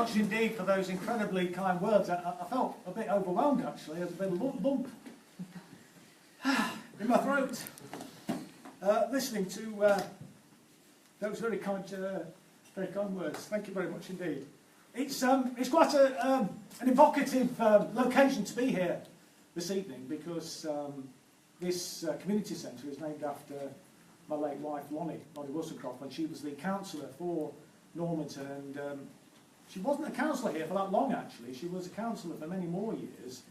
much indeed for those incredibly kind words. I felt a bit overwhelmed, actually. There's a bit of a lump in my throat. Listening to those very kind words. Thank you very much indeed. It's quite an evocative location to be here this evening, because this community centre is named after my late wife Lonnie Wilson-Croft, when she was the councillor for Normanton, and she wasn't a councillor here for that long actually. She was a councillor for many more years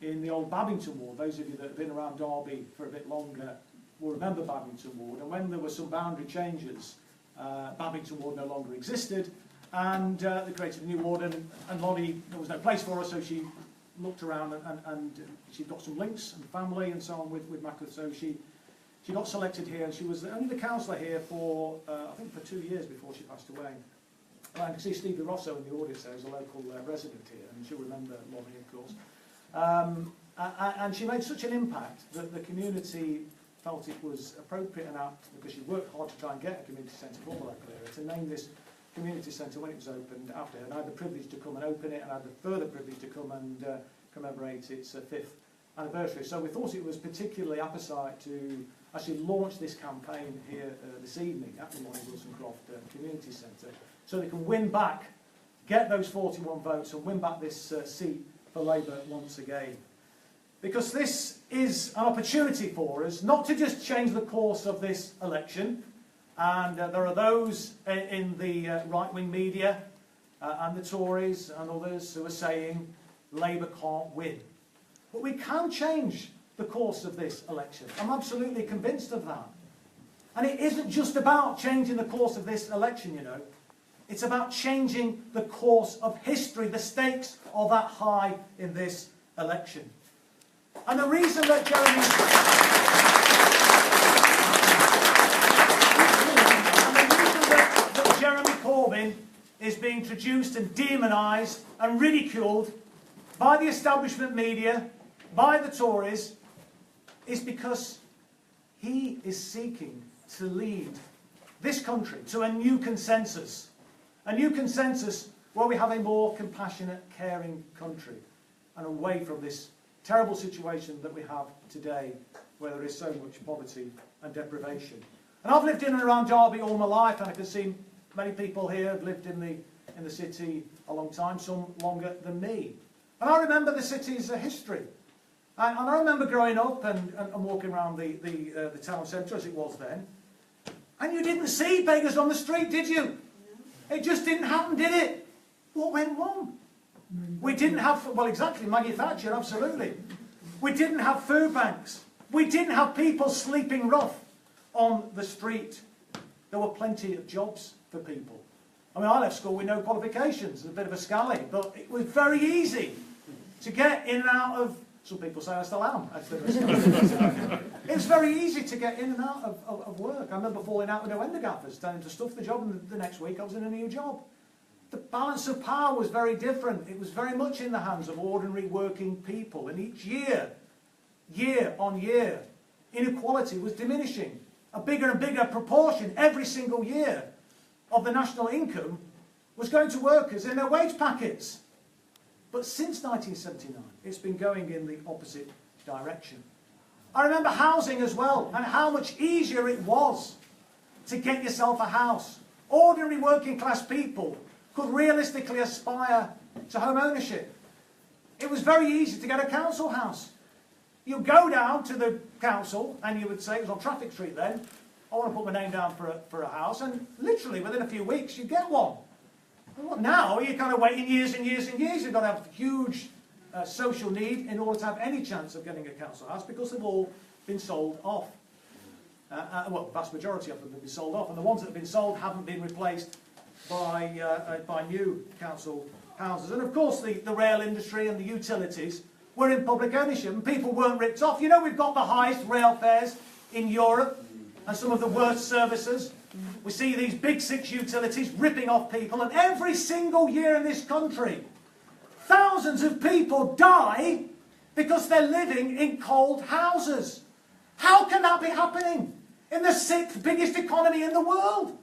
in the old Babington ward. Those of you that have been around Derby for a bit longer will remember Babington ward, and when there were some boundary changes, Babington ward no longer existed, and they created a new ward, and Lonnie, there was no place for her, so she looked around and she got some links and family and so on with Macclesfield, so she got selected here, and she was only the councillor here for, I think, for 2 years before she passed away. And I can see Stevie Rosso in the audience there, who's a local resident here, and she'll remember Lonnie, of course. And she made such an impact that the community felt it was appropriate and apt, because she worked hard to try and get a community centre for the local area, to name this community centre when it was opened after her. And I had the privilege to come and open it, and I had the further privilege to come and commemorate its 5th anniversary. So we thought it was particularly apposite to actually launch this campaign here this evening at the Lonnie Wilson-Croft Community Centre, so they can win back, get those 41 votes and win back this seat for Labour once again. Because this is an opportunity for us not to just change the course of this election, and there are those in the right-wing media and the Tories and others who are saying Labour can't win. But we can change the course of this election. I'm absolutely convinced of that. And it isn't just about changing the course of this election, you know. It's about changing the course of history. The stakes are that high in this election. And the reason that Jeremy Corbyn is being traduced and demonised and ridiculed by the establishment media, by the Tories, is because he is seeking to lead this country to a new consensus where we have a more compassionate, caring country, and away from this terrible situation that we have today, where there is so much poverty and deprivation. And I've lived in and around Derby all my life, and I can see many people here have lived in the city a long time, some longer than me. And I remember the city's history. And I remember growing up and walking around the town centre as it was then. And you didn't see beggars on the street, did you? It just didn't happen, did it? What went wrong? We didn't have, well, exactly, Maggie Thatcher, absolutely. We didn't have food banks. We didn't have people sleeping rough on the street. There were plenty of jobs for people. I mean, I left school with no qualifications, a bit of a scally, but it was very easy to get in and out of. Some people say I still am. It was very easy to get in and out of work. I remember falling out with no ender gaffers, telling to stuff the job, and the next week I was in a new job. The balance of power was very different. It was very much in the hands of ordinary working people. And each year, year on year, inequality was diminishing. A bigger and bigger proportion every single year of the national income was going to workers in their wage packets. But since 1979, it's been going in the opposite direction. I remember housing as well, and how much easier it was to get yourself a house. Ordinary working class people could realistically aspire to home ownership. It was very easy to get a council house. You go down to the council and you would say, it was on Traffic Street then, I want to put my name down for a house, and literally within a few weeks you get one. Well, now you're kind of waiting years and years and years. You've got to have huge social need in order to have any chance of getting a council house, because they've all been sold off. Well, the vast majority of them have been sold off, and the ones that have been sold haven't been replaced by new council houses. And of course the rail industry and the utilities were in public ownership, and people weren't ripped off. You know, we've got the highest rail fares in Europe and some of the worst services. We see these big six utilities ripping off people, and every single year in this country thousands of people die because they're living in cold houses. How can that be happening in the 6th biggest economy in the world?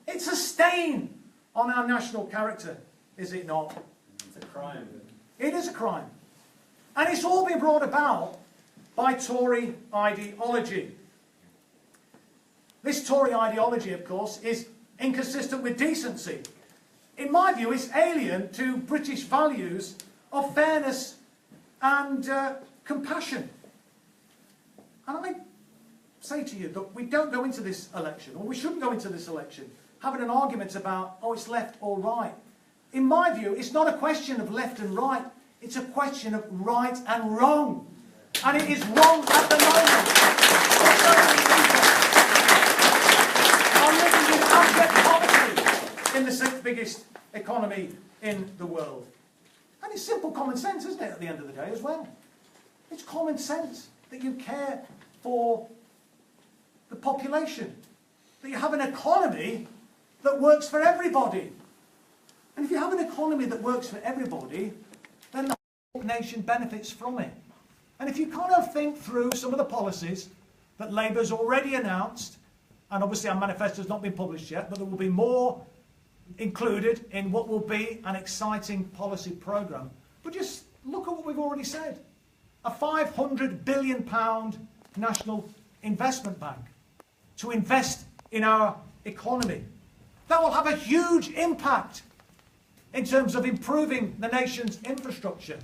It's a stain on our national character. is it not? It's a crime. It is a crime. And it's all been brought about by Tory ideology. This Tory ideology, of course, is inconsistent with decency. In my view, it's alien to British values of fairness and compassion. And I say to you that we don't go into this election, or we shouldn't go into this election, having an argument about, oh, it's left or right. In my view, it's not a question of left and right, it's a question of right and wrong. And it is wrong at the moment. So many people are living in abject poverty in the sixth biggest economy in the world. And it's simple common sense, isn't it, at the end of the day as well? It's common sense that you care for the population, that you have an economy that works for everybody. And if you have an economy that works for everybody, then the whole nation benefits from it. And if you kind of think through some of the policies that Labour's already announced, and obviously our manifesto has not been published yet, but there will be more included in what will be an exciting policy programme. But just look at what we've already said. A £500 billion national investment bank to invest in our economy. That will have a huge impact in terms of improving the nation's infrastructure,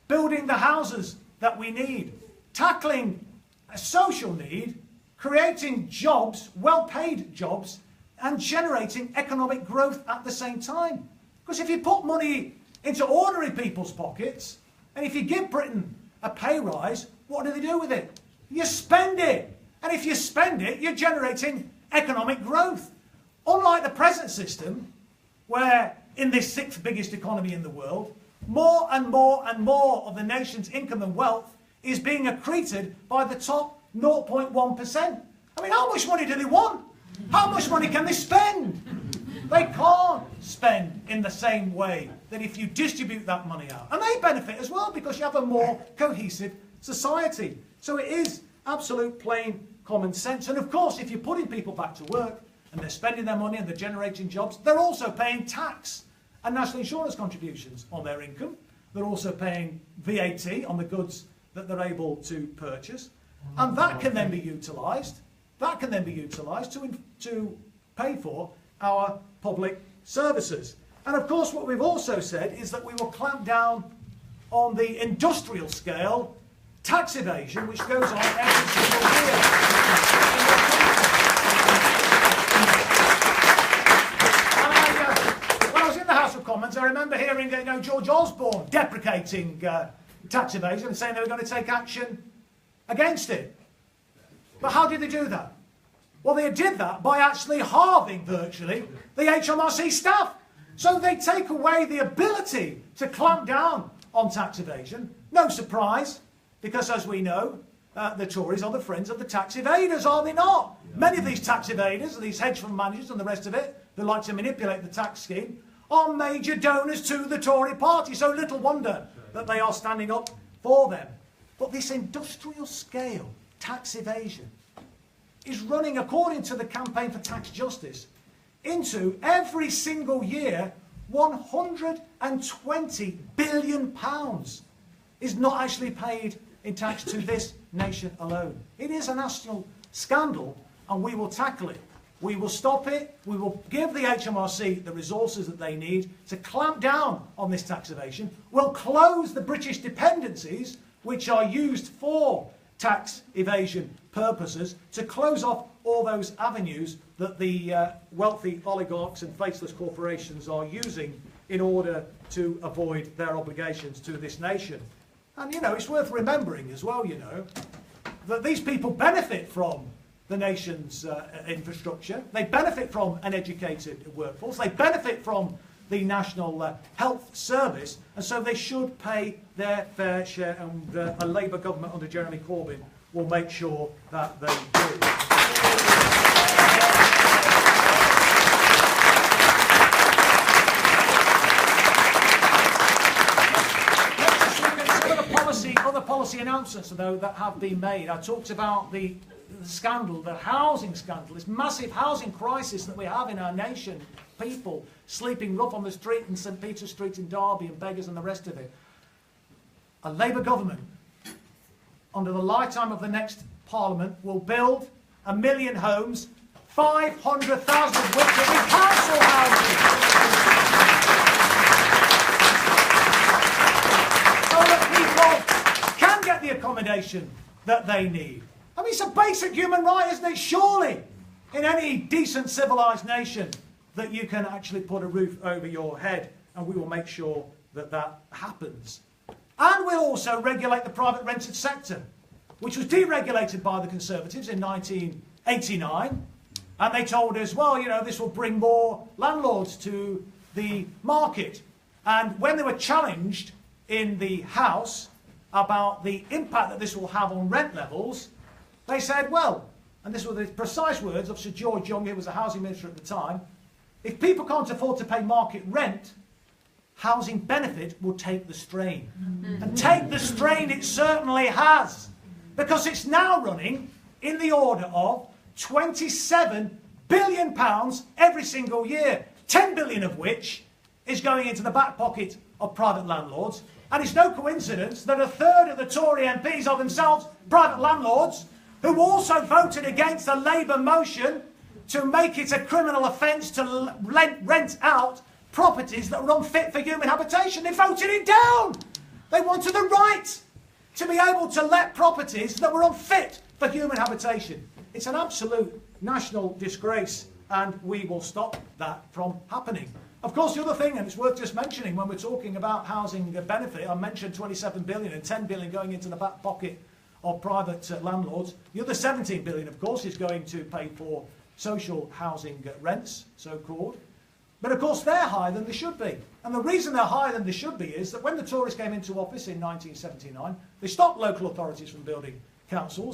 building the houses that we need, tackling a social need, creating jobs, well-paid jobs, and generating economic growth at the same time. Because if you put money into ordinary people's pockets, and if you give Britain a pay rise, what do they do with it? You spend it. And if you spend it, you're generating economic growth. Unlike the present system, where in this sixth biggest economy in the world, more and more and more of the nation's income and wealth is being accreted by the top 0.1%. I mean, how much money do they want? How much money can they spend? They can't spend in the same way that if you distribute that money out. And they benefit as well because you have a more cohesive society. So it is absolute plain common sense. And of course, if you're putting people back to work and they're spending their money and they're generating jobs, they're also paying tax and national insurance contributions on their income. They're also paying VAT on the goods that they're able to purchase. And that can then be utilised. That can then be utilised to pay for our public services. And of course, what we've also said is that we will clamp down on the industrial scale tax evasion, which goes on every single year. And when I was in the House of Commons, I remember hearing George Osborne deprecating tax evasion and saying they were going to take action against it. But how did they do that? Well, they did that by actually halving, virtually, the HMRC staff. So they take away the ability to clamp down on tax evasion. No surprise, because as we know, the Tories are the friends of the tax evaders, are they not? Yeah. Many of these tax evaders, these hedge fund managers and the rest of it, that like to manipulate the tax scheme, are major donors to the Tory party. So little wonder that they are standing up for them. But this industrial scale tax evasion is running, according to the Campaign for Tax Justice, into every single year £120 billion is not actually paid in tax to this nation alone. It is a national scandal, and we will tackle it. We will stop it. We will give the HMRC the resources that they need to clamp down on this tax evasion. We'll close the British dependencies, which are used for tax evasion purposes, to close off all those avenues that the wealthy oligarchs and faceless corporations are using in order to avoid their obligations to this nation. And, it's worth remembering as well, that these people benefit from the nation's infrastructure. They benefit from an educated workforce. They benefit from the National Health Service. And so they should pay their fair share. And a Labour government under Jeremy Corbyn will make sure that they do. Other policy announcements, though, that have been made. I talked about the scandal, the housing scandal, this massive housing crisis that we have in our nation. people sleeping rough on the street in St Peter's Street in Derby and beggars and the rest of it. A Labour government, under the lifetime of the next Parliament, will build 1 million homes, 500,000 of which will be council housing. So that people can get the accommodation that they need. I mean, it's a basic human right, isn't it? Surely, in any decent civilised nation, that you can actually put a roof over your head, and we will make sure that that happens. And we'll also regulate the private rented sector, which was deregulated by the Conservatives in 1989. And they told us, well, you know, this will bring more landlords to the market. And when they were challenged in the House about the impact that this will have on rent levels, they said, well, and this were the precise words of Sir George Young, who was the housing minister at the time, if people can't afford to pay market rent, housing benefit will take the strain. And take the strain it certainly has, because it's now running in the order of £27 billion every single year, 10 billion of which is going into the back pocket of private landlords. And it's no coincidence that a third of the Tory MPs are themselves private landlords, who also voted against a Labour motion to make it a criminal offence to rent out properties that were unfit for human habitation. They voted it down. They wanted the right to be able to let properties that were unfit for human habitation. It's an absolute national disgrace, and we will stop that from happening. Of course, the other thing, and it's worth just mentioning when we're talking about housing benefit, I mentioned 27 billion and 10 billion going into the back pocket of private landlords. The other 17 billion, of course, is going to pay for social housing rents, so-called. But of course, they're higher than they should be. And the reason they're higher than they should be is that when the Tories came into office in 1979, they stopped local authorities from building council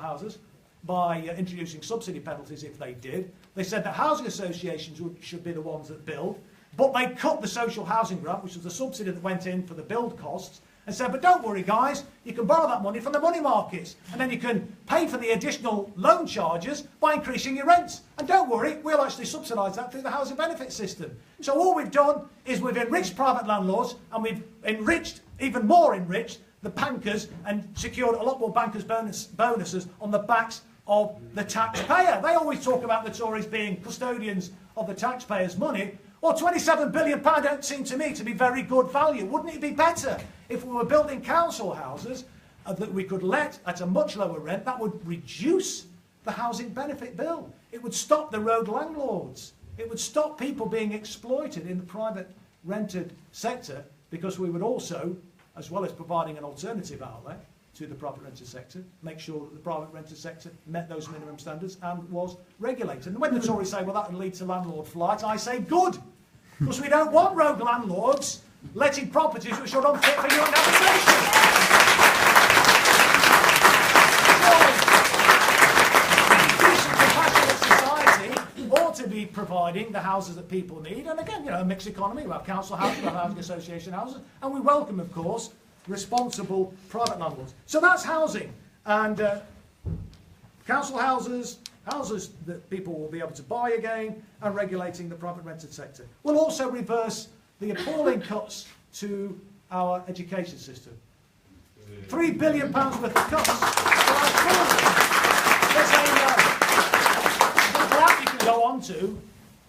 houses by introducing subsidy penalties if they did. They said that housing associations should be the ones that build, but they cut the social housing grant, which was the subsidy that went in for the build costs, and said, but don't worry guys, you can borrow that money from the money markets, and then you can pay for the additional loan charges by increasing your rents. And don't worry, we'll actually subsidise that through the housing benefit system. So all we've done is we've enriched private landlords, and we've enriched, even more enriched, the bankers, and secured a lot more bankers' bonuses on the backs of the taxpayer. They always talk about the Tories being custodians of the taxpayers' money. Well, £27 billion don't seem to me to be very good value. Wouldn't it be better if we were building council houses that we could let at a much lower rent? That would reduce the housing benefit bill. It would stop the rogue landlords. It would stop people being exploited in the private rented sector, because we would also, as well as providing an alternative outlet to the private rented sector, make sure that the private rented sector met those minimum standards and was regulated. And when the Tories say, well, that would lead to landlord flight, I say good. Because we don't want rogue landlords letting properties which are unfit for human habitation. A decent, compassionate society ought to be providing the houses that people need. And again, you know, a mixed economy. We have council houses, we have housing association houses, and we welcome, of course, responsible private landlords. So that's housing. And council houses, houses that people will be able to buy again, and regulating the private rented sector. We'll also reverse the appalling cuts to our education system. £3 billion worth of cuts. There's a app you can go on to,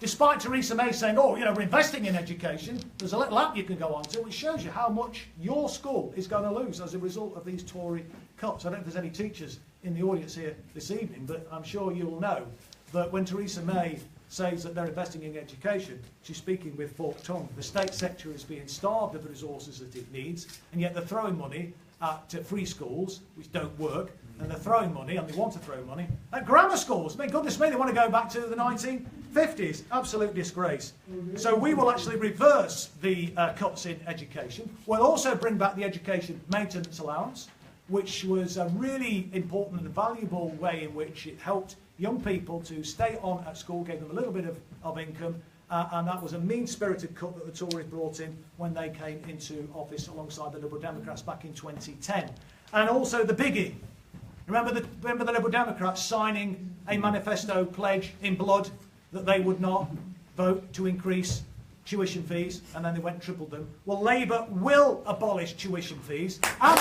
despite Theresa May saying, oh, you know, we're investing in education. There's a little app you can go on to which shows you how much your school is going to lose as a result of these Tory cuts. I don't know if there's any teachers in the audience here this evening, but I'm sure you'll know that when Theresa May says that they're investing in education, she's speaking with forked tongue. The state sector is being starved of the resources that it needs, and yet they're throwing money at free schools, which don't work, and they're throwing money, and they want to throw money, at grammar schools. I mean, goodness me, they want to go back to the 1950s. Absolute disgrace. So we will actually reverse the cuts in education. We'll also bring back the education maintenance allowance, which was a really important and valuable way in which it helped young people to stay on at school, gave them a little bit of income, and that was a mean-spirited cut that the Tories brought in when they came into office alongside the Liberal Democrats back in 2010. And also the biggie. Remember the Liberal Democrats signing a manifesto pledge in blood that they would not vote to increase tuition fees, and then they went and tripled them. Well, Labour will abolish tuition fees. And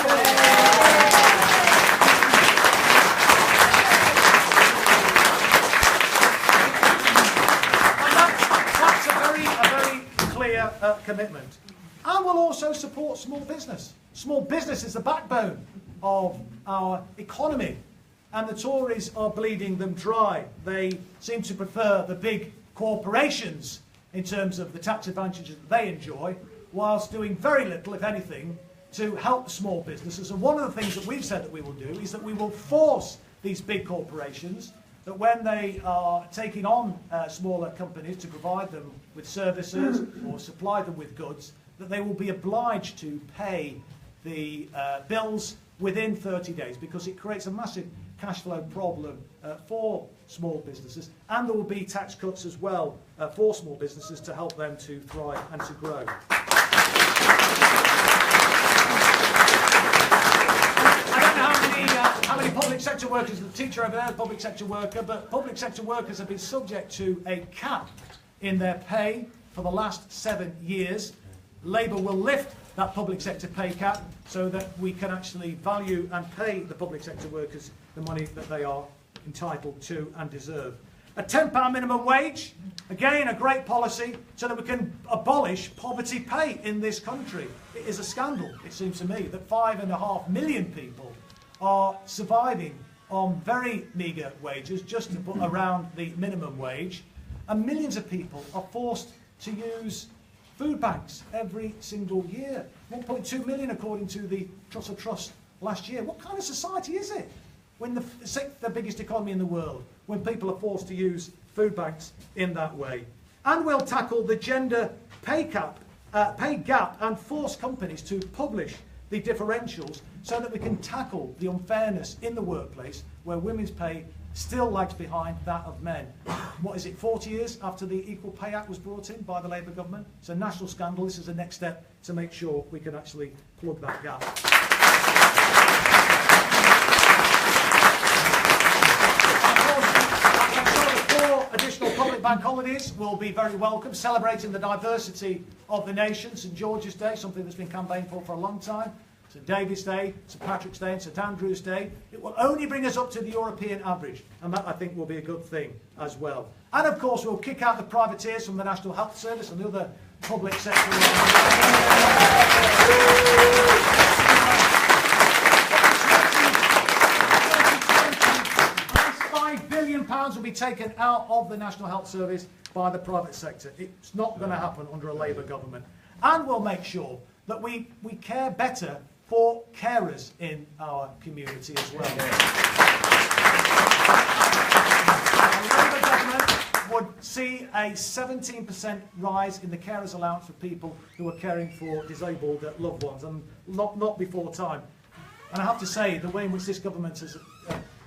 that's a very clear commitment. And we'll also support small business. Small business is the backbone of our economy, and the Tories are bleeding them dry. They seem to prefer the big corporations in terms of the tax advantages that they enjoy, whilst doing very little, if anything, to help small businesses. And one of the things that we've said that we will do is that we will force these big corporations that when they are taking on smaller companies to provide them with services or supply them with goods, that they will be obliged to pay the bills within 30 days, because it creates a massive cash flow problem for small businesses, and there will be tax cuts as well for small businesses to help them to thrive and to grow. I don't know how many public sector workers, the teacher over there is a public sector worker, but public sector workers have been subject to a cap in their pay for the last 7 years. Labour will lift that public sector pay cap so that we can actually value and pay the public sector workers the money that they are entitled to and deserve. A £10 minimum wage, again a great policy so that we can abolish poverty pay in this country. It is a scandal, it seems to me, that 5.5 million people are surviving on very meagre wages, just to put around the minimum wage, and millions of people are forced to use food banks every single year. 1.2 million according to the Trussell Trust last year. What kind of society is it when the biggest economy in the world, when people are forced to use food banks in that way? And we'll tackle the gender pay gap and force companies to publish the differentials so that we can tackle the unfairness in the workplace where women's pay still lags behind that of men. What is it, 40 years after the Equal Pay Act was brought in by the Labour government? It's a national scandal. This is the next step to make sure we can actually plug that gap. I'm sure the 4 additional public bank holidays will be very welcome, celebrating the diversity of the nation. St George's Day, something that's been campaigned for a long time. St David's Day, St Patrick's Day and St Andrew's Day. It will only bring us up to the European average, and that I think will be a good thing as well. And of course we'll kick out the privateers from the National Health Service and the other public sector. £5 billion will be taken out of the National Health Service by the private sector. It's not going to happen under a Labour government. And we'll make sure that we care better for carers in our community as well. The Labour government would see a 17% rise in the carers allowance for people who are caring for disabled loved ones, and not before time. And I have to say, the way in which this government has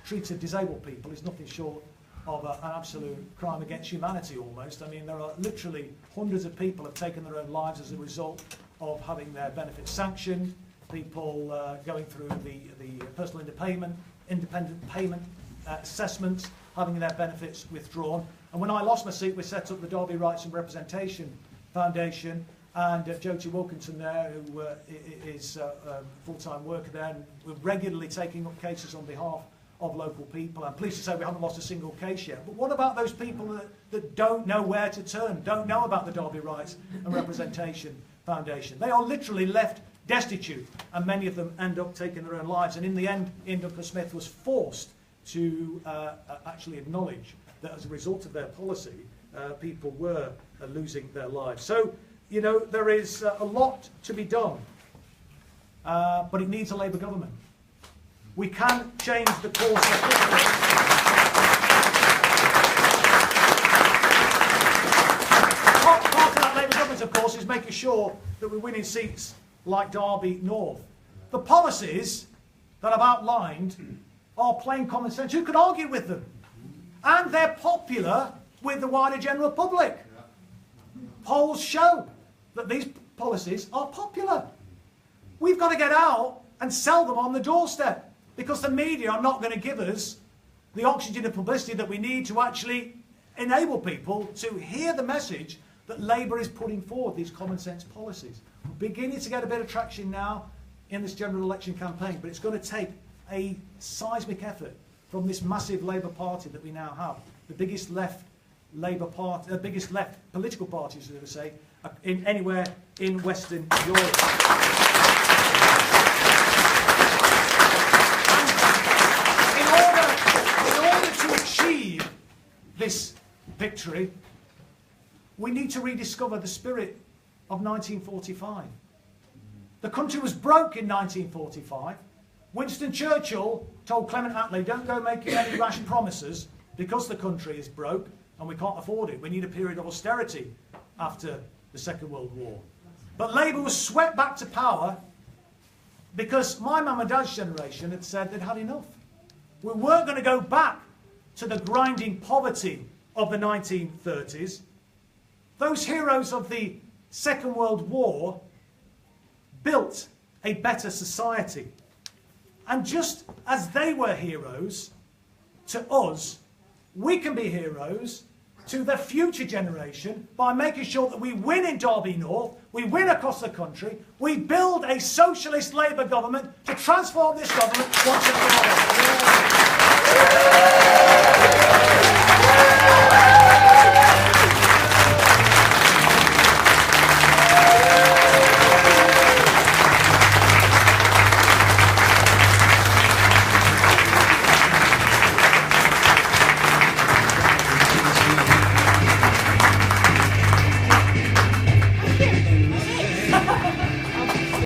treated disabled people is nothing short of an absolute crime against humanity almost. I mean, there are literally hundreds of people have taken their own lives as a result of having their benefits sanctioned, people going through the personal independent payment assessments, having their benefits withdrawn. And when I lost my seat, we set up the Derby Rights and Representation Foundation, and Jyoti Wilkinson there, who is a full-time worker there, and we're regularly taking up cases on behalf of local people. I'm pleased to say we haven't lost a single case yet. But what about those people that don't know where to turn, don't know about the Derby Rights and Representation Foundation? They are literally left destitute, and many of them end up taking their own lives. And in the end, Ian Duncan-Smith was forced to actually acknowledge that as a result of their policy, people were losing their lives. So, you know, there is a lot to be done, but it needs a Labour government. We can change the course of history. Part of that Labour government, of course, is making sure that we're winning seats like Derby North. The policies that I've outlined are plain common sense. Who could argue with them? And they're popular with the wider general public. Polls show that these policies are popular. We've got to get out and sell them on the doorstep, because the media are not going to give us the oxygen of publicity that we need to actually enable people to hear the message that Labour is putting forward, these common sense policies. We're beginning to get a bit of traction now in this general election campaign, but it's going to take a seismic effort from this massive Labour Party that we now have, the biggest left Labour Party, biggest left political party, as I would say, in anywhere in Western Europe. In order to achieve this victory, we need to rediscover the spirit of 1945. The country was broke in 1945. Winston Churchill told Clement Attlee, don't go making any rash promises because the country is broke and we can't afford it. We need a period of austerity after the Second World War. But Labour was swept back to power because my mum and dad's generation had said they'd had enough. We weren't going to go back to the grinding poverty of the 1930s. Those heroes of the Second World War built a better society. And just as they were heroes to us, we can be heroes to the future generation by making sure that we win in Derby North, we win across the country, we build a socialist Labour government to transform this government once and for all.